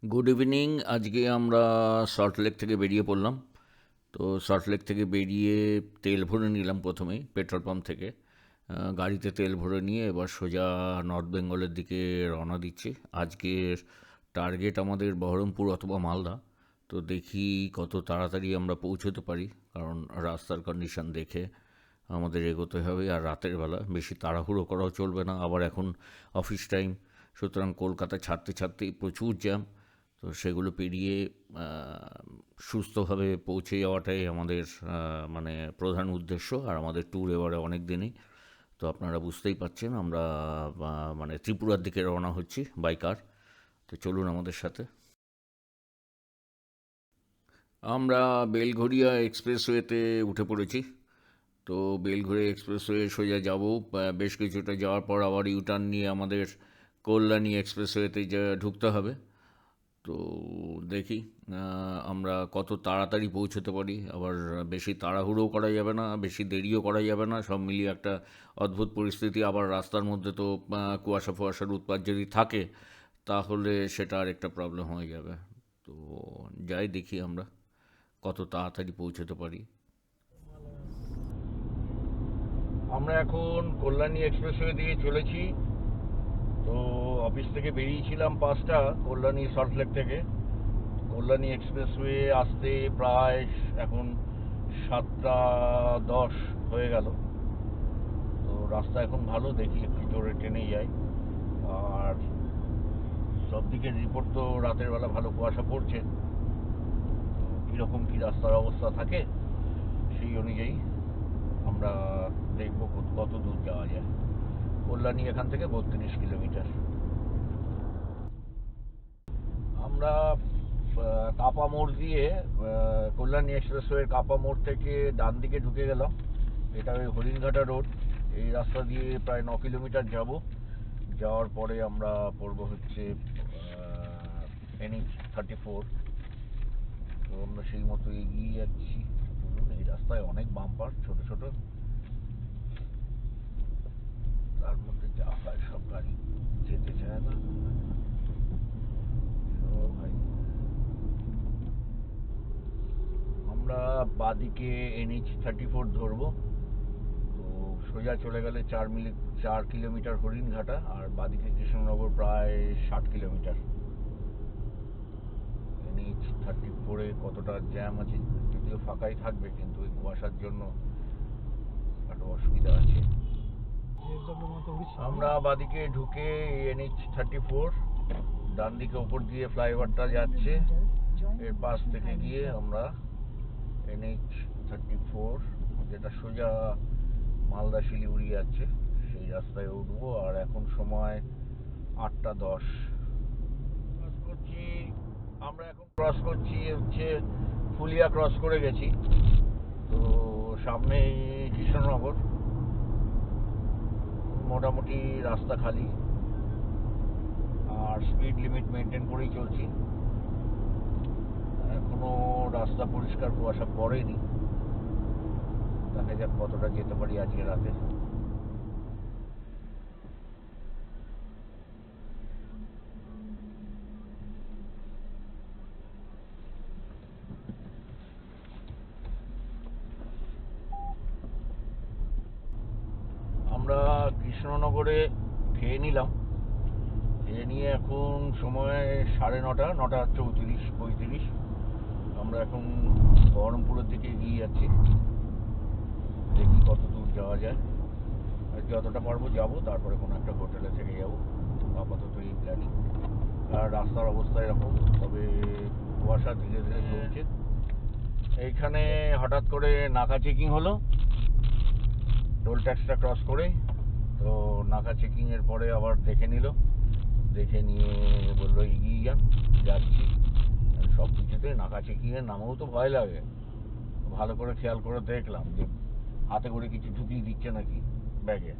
Good evening. আজকে আমরা সল্টলেক থেকে বেরিয়ে পড়লাম। তো সল্টলেক থেকে বেরিয়ে তেল ভরে নিলাম প্রথমেই পেট্রোল পাম্প থেকে। গাড়িতে তেল ভরে নিয়ে এবার সোজা নর্থ বেঙ্গলের দিকে রওনা দিচ্ছি। আজকের টার্গেট আমাদের বহরমপুর অথবা মালদা। তো দেখি কত তাড়াতাড়ি আমরা পৌঁছতে পারি, কারণ রাস্তার কন্ডিশন দেখে আমাদের এগোতে হবে। আর রাতের বেলা বেশি তাড়াহুড়ো করাও চলবে না, আবার এখন অফিস টাইম। সুতরাং কলকাতা ছাড়তে ছাড়তেই প্রচুর জ্যাম। তো সেগুলো পেরিয়ে সুস্থভাবে পৌঁছে যাওয়াটাই আমাদের মানে প্রধান উদ্দেশ্য। আর আমাদের ট্যুর এবারে অনেক দিনই। তো আপনারা বুঝতেই পারছেন আমরা মানে ত্রিপুরার দিকে রওনা হচ্ছি বাই কার। তো চলুন আমাদের সাথে। আমরা বেলঘরিয়া এক্সপ্রেসওয়েতে উঠে পড়েছি। তো বেলঘড়িয়া এক্সপ্রেসওয়ে সোজা যাব। বেশ কিছুটা যাওয়ার পর আবার ইউটার্ন নিয়ে আমাদের কল্যাণী এক্সপ্রেসওয়েতে যা ঢুকতে হবে। তো দেখি আমরা কত তাড়াতাড়ি পৌঁছতে পারি। আবার বেশি তাড়াহুড়োও করা যাবে না, বেশি দেরিও করা যাবে না। সব মিলিয়ে একটা অদ্ভুত পরিস্থিতি। আবার রাস্তার মধ্যে তো কুয়াশা ফুয়াশার উৎপাত যদি থাকে, তাহলে সেটা আর একটা প্রবলেম হয়ে যাবে। তো যাই দেখি আমরা কত তাড়াতাড়ি পৌঁছতে পারি। আমরা এখন কল্যাণী এক্সপ্রেসওয়ে দিয়ে চলেছি। তো অফিস থেকে বেরিয়েছিলাম 5টা, কল্যাণী সল্টলেক থেকে। কল্যাণী এক্সপ্রেসওয়ে আসতে প্রায় এখন 7টা 10 হয়ে গেল। তো রাস্তা এখন ভালো, দেখি একটু জোরে ট্রেনে যাই। আর সব দিকের রিপোর্ট তো রাতের বেলা ভালো কুয়াশা পড়ছে। তো কীরকম কী রাস্তার অবস্থা থাকে সেই অনুযায়ী আমরা দেখবো কত দূর যাওয়া যায়। কল্যাণী এখান থেকে 32 কিলোমিটার। আমরা কাপা মোড় দিয়ে কল্যাণী এক্সপ্রেসওয়ের কাপা মোড় থেকে ডান দিকে ঢুকে গেলাম। এটা ওই হরিণঘাটা রোড। এই রাস্তা দিয়ে প্রায় 9 কিলোমিটার যাব। যাওয়ার পরে আমরা পড়বো হচ্ছে NH-34। তো আমরা সেই মতো এগিয়ে যাচ্ছি। চলুন, এই রাস্তায় অনেক বাম্পার ছোট ছোট, তার মধ্যে যা হয় সব গাড়ি যেতে চায় না। ভাই, আমরা বাদিকে NH-34 ধরবো। তো সোজা চলে গেলে 4 কিলোমিটার হরিণঘাটা, আর বাদিকে কৃষ্ণনগর প্রায় 60 কিলোমিটার। NH-34-এ কতটা জ্যাম আছে, যদিও ফাঁকাই থাকবে, কিন্তু ওই কুয়াশার জন্য একটু অসুবিধা আছে। আমরা বাদিকে ঢুকে NH-34, ডান দিকে ওপর দিয়ে ফ্লাইওভারটা যাচ্ছে, এর পাশ থেকে গিয়ে আমরা NH-34 যেটা সোজা মালদা শিলিগুড়ি যাচ্ছে সেই রাস্তায় উঠবো। আর এখন সময় 8টা 10 ক্রস করছি। আমরা এখন ক্রস করছি হচ্ছে ফুলিয়া, ক্রস করে গেছি। তো সামনেই কৃষ্ণনগর। মোটামুটি রাস্তা খালি, আর স্পিড লিমিট মেনটেন করেই চলছি। এখনো রাস্তা পরিষ্কার, কুয়াশা পড়েনি। দেখা যাক কতটা যেতে পারি আজকে রাতে। আমরা কৃষ্ণনগরে খেয়ে নিলাম। খেয়ে নিয়ে এখন সময় 9:30, 9:34-35। আমরা এখন বহরমপুরের দিকে এগিয়ে যাচ্ছি। দেখি কত দূর যাওয়া যায়। আর যতটা পারবো যাবো, তারপরে কোনো একটা হোটেলে থেকে যাবো। আপাতত এই প্ল্যানিং। আর রাস্তার অবস্থা এরকম, তবে কুয়াশা ধীরে ধীরে চলছে। এইখানে হঠাৎ করে নাকা চেকিং হলো টোল ট্যাক্সটা ক্রস করে। তো নাকা চেকিংয়ের পরে আবার দেখে নিল, দেখে নিয়ে বললো এগিয়ে যান। যাচ্ছি। সব কিছুতে নাকা চেকিংয়ের নামেও তো ভয় লাগে। ভালো করে খেয়াল করে দেখলাম যে হাতে করে কিছু ঢুকিয়ে দিচ্ছে নাকি ব্যাগে।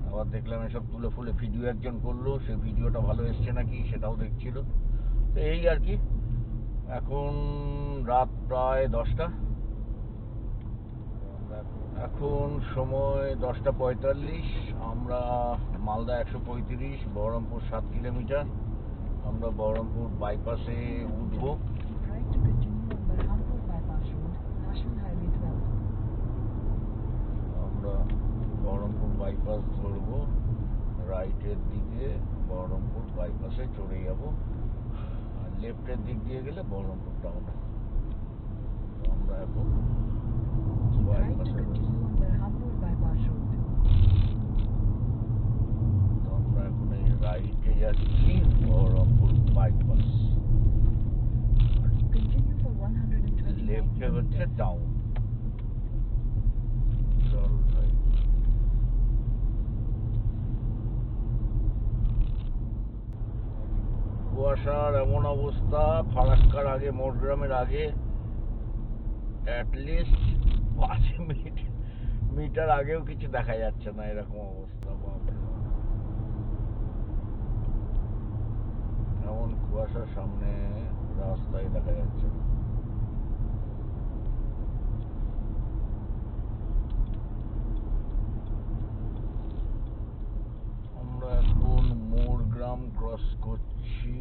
আবার দেখলাম এসব তুলে ফুলে ভিডিও একজন করলো, সে ভিডিওটা ভালো এসছে নাকি সেটাও দেখছিল। তো এই আর কি। এখন রাত প্রায় 10টা। এখন সময় 10টা 45। আমরা মালদা 135, বহরমপুর 7 কিলোমিটার। আমরা বহরমপুর বাইপাসে উঠবো। Right to continue on Berhampur Bypass Road, National Highway 12. আমরা বহরমপুর বাইপাস ধরবো, রাইটের দিকে বহরমপুর বাইপাসে চলে যাব, আর লেফটের দিক দিয়ে গেলে বহরমপুর টাউনে। আমরা এখন Keep right to বাইপাসে continue on Berhampur Bypass Road. আমরা এখন এই রাইটে যাচ্ছি বহরমপুর বাইপাস, Continue for 129 লেফটে হচ্ছে kilometers. টাউন। চল ভাই, কুয়াশার এমন অবস্থা, ফারাক্কার আগে, মোটগ্রামের আগে অ্যাটলিস্ট 5 মিটার আগেও কিছু দেখা যাচ্ছে না, এরকম অবস্থা। বাপরে বাপ। এমন কুয়াশার সামনে রাস্তায় দেখা যাচ্ছে না। আমরা এখন মোরগ্রাম ক্রস করছি।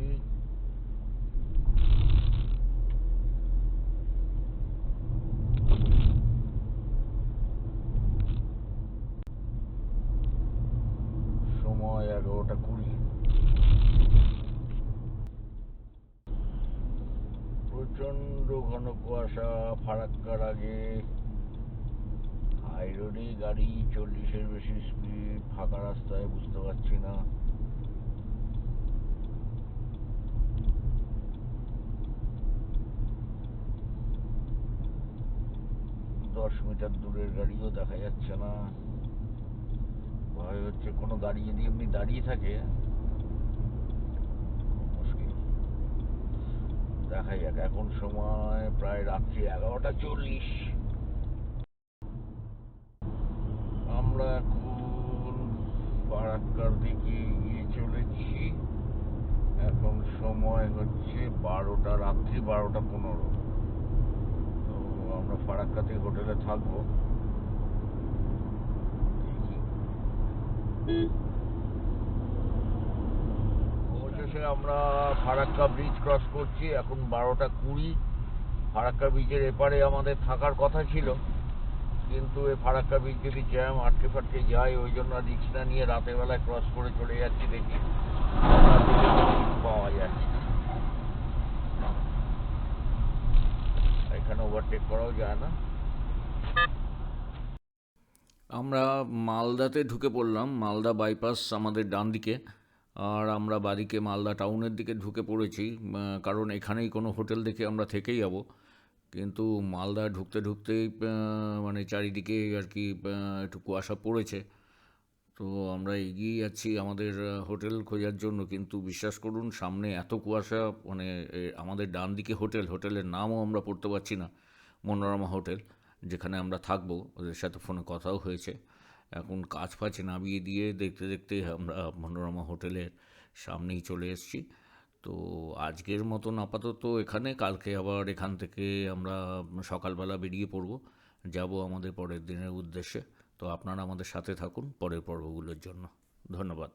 সময় 11:20। প্রচন্ড ঘন কুয়াশা ফারাক্কার আগে, হাই রোডে গাড়ি 40-এর বেশি স্পিড, ফাঁকা রাস্তায় বুঝতে পারছি না। দশ মিটার দূরের গাড়িও দেখা যাচ্ছে না। ভয় হচ্ছে কোনো গাড়ি যদি এমনি দাঁড়িয়ে থাকে, মুশকিল। দেখা যাক। এখন সময় প্রায় রাত্রি 11:40। আমরা এখন ফারাক্কার দিকে এগিয়ে চলেছি। এখন সময় হচ্ছে 12টা, রাত্রি 12:15। তো আমরা ফারাক্কাতে হোটেলে থাকবো। অবশেষে আমরা ফারাক্কা ব্রিজ ক্রস করছি। এখন 12:20। ফারাক্কা ব্রিজের এপারে আমাদের থাকার কথা ছিল, কিন্তু এই ফারাক্কা ব্রিজ যদি জ্যাম আটকে ফাটকে যায়, ওই জন্য রিক্স না নিয়ে রাতের বেলায় ক্রস করে চলে যাচ্ছি। দেখি পাওয়া যায়, এখানে ওভারটেক করাও যায় না। আমরা মালদাতে ঢুকে পড়লাম। মালদা বাইপাস আমাদের ডান দিকে, আর আমরা বাদিকে মালদা টাউনের দিকে ঢুকে পড়েছি, কারণ এখানেই কোনো হোটেল দেখে আমরা থেকেই যাব। কিন্তু মালদা ঢুকতে ঢুকতেই মানে চারিদিকে আর কি একটু কুয়াশা পড়েছে। তো আমরা এগিয়ে যাচ্ছি আমাদের হোটেল খোঁজার জন্য, কিন্তু বিশ্বাস করুন সামনে এত কুয়াশা, মানে আমাদের ডান দিকে হোটেলের নামও আমরা পড়তে পারছি না। মনোরমা হোটেল, যেখানে আমরা থাকবো, ওদের সাথে ফোনে কথাও হয়েছে। এখন কাজ ফাজ নামিয়ে দিয়ে দেখতে দেখতে আমরা মনোরমা হোটেলের সামনেই চলে এসেছি। তো আজকের মতন আপাতত এখানে, কালকে আবার এখান থেকে আমরা সকালবেলা বেরিয়ে পড়ব, যাব আমাদের পরের দিনের উদ্দেশ্যে। তো আপনারা আমাদের সাথে থাকুন পরের পর্বগুলোর জন্য। ধন্যবাদ।